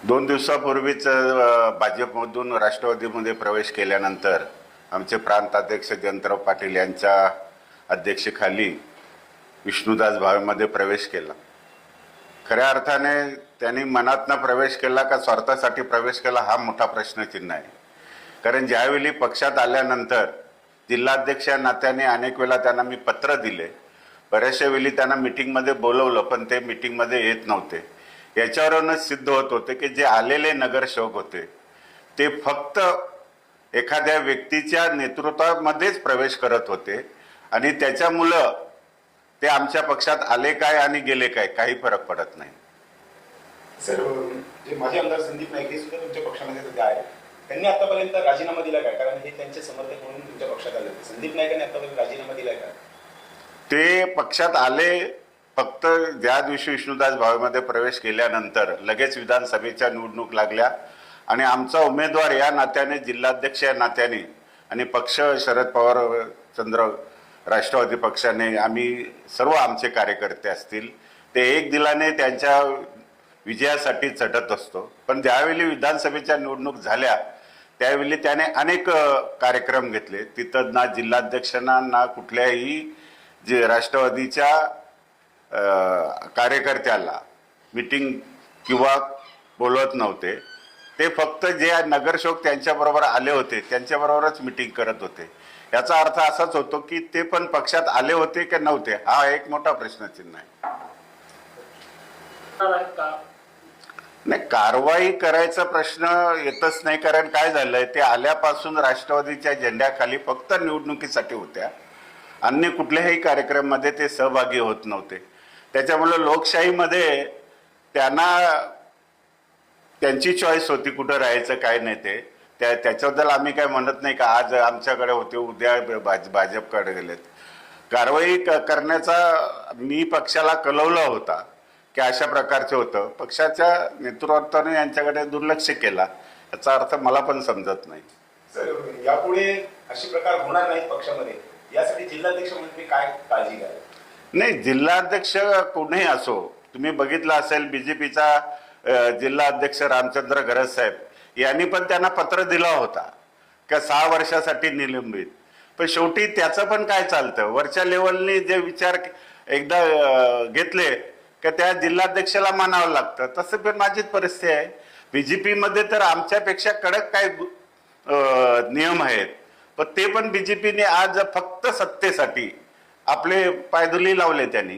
दोन दिवसापूर्वीच भाजपमधून राष्ट्रवादीमध्ये प्रवेश केल्यानंतर आमचे प्रांताध्यक्ष जयंतराव पाटील यांच्या अध्यक्षतेखाली विष्णुदास भावेमध्ये प्रवेश केला। खऱ्या अर्थाने त्यांनी मनातनं प्रवेश केला का स्वार्थासाठी प्रवेश केला हा मोठा प्रश्नचिन्ह आहे। कारण ज्यावेळी पक्षात आल्यानंतर जिल्हाध्यक्ष या नात्याने अनेक वेळा त्यांना मी पत्र दिले, बऱ्याचशा वेळी त्यांना मीटिंगमध्ये बोलवलं पण ते मीटिंगमध्ये येत नव्हते। याच्यावरूनच सिद्ध होत होते की जे आलेले नगरसेवक होते ते फक्त एखाद्या व्यक्तीच्या नेतृत्वामध्येच प्रवेश करत होते आणि त्याच्यामुळे ते आमच्या पक्षात आले काय आणि गेले काय काही फरक पडत नाही। सर, जे माजी आमदार संदीप नाईक हे सुद्धा तुमच्या पक्षामध्ये सध्या आहे, त्यांनी आतापर्यंत राजीनामा दिला काय? कारण हे त्यांचे समर्थक म्हणून तुमच्या पक्षात आले। संदीप नाईकांनी आतापर्यंत राजीनामा दिलाय का? ते पक्षात आले फक्त ज्या दिवशी विष्णुदास भावेमध्ये प्रवेश केल्यानंतर लगेच विधानसभेच्या निवडणूक लागल्या आणि आमचा उमेदवार या नात्याने जिल्हाध्यक्ष या नात्याने आणि पक्ष शरद पवार चंद्र राष्ट्रवादी पक्षाने आम्ही सर्व आमचे कार्यकर्ते असतील ते एक दिलाने त्यांच्या विजयासाठी झटत असतो। पण ज्यावेळी विधानसभेच्या निवडणूक झाल्या त्यावेळी त्याने अनेक कार्यक्रम घेतले, तिथं ना जिल्हाध्यक्षांना ना कुठल्याही जे राष्ट्रवादीच्या कार्यकर्त्याला मीटिंग किंवा बोलवत नव्हते। ते फक्त जे नगरसेवक त्यांच्याबरोबर आले होते त्यांच्याबरोबरच मीटिंग करत होते। याचा अर्थ असाच होतो की ते पण पक्षात आले होते की नव्हते हा एक मोठा प्रश्नचिन्ह आहे। नाही, कारवाई करायचा प्रश्न येतच नाही। कारण काय झालंय, ते आल्यापासून राष्ट्रवादीच्या झेंड्याखाली फक्त निवडणुकीसाठी होत्या, अन्य कुठल्याही कार्यक्रमामध्ये ते सहभागी होत नव्हते। त्याच्यामुळे लोकशाहीमध्ये त्यांना त्यांची चॉईस होती कुठं राहायचं काय नाही ते त्याच्याबद्दल आम्ही काय म्हणत नाही का आज आमच्याकडे होते उद्या भाजपकडे गेलेत। कारवाई करण्याचा मी पक्षाला कळवलं होता की अशा प्रकारचे होतं, पक्षाच्या नेतृत्वाने यांच्याकडे दुर्लक्ष केला याचा अर्थ मला पण समजत नाही। सर, यापुढे असे प्रकार होणार नाहीत पक्षामध्ये, यासाठी जिल्हाध्यक्ष म्हणून तुम्ही काय काळजी घ्याल? नाही, जिल्हाध्यक्ष कोणीही असो, तुम्ही बघितलं असेल बीजेपीचा जिल्हा अध्यक्ष रामचंद्र घरत साहेब यांनी पण त्यांना पत्र दिला होता का 6 वर्षासाठी निलंबित। पण शेवटी त्याचं पण काय चालतं, वरच्या लेवलने जे विचार एकदा घेतले का त्या जिल्हाध्यक्षाला मानावं लागतं। तसं पण माझीच परिस्थिती आहे। बीजेपी मध्ये तर आमच्यापेक्षा कडक काय नियम आहेत, पण ते पण बीजेपीने आज फक्त सत्तेसाठी आपले पायदुली लावले त्यांनी।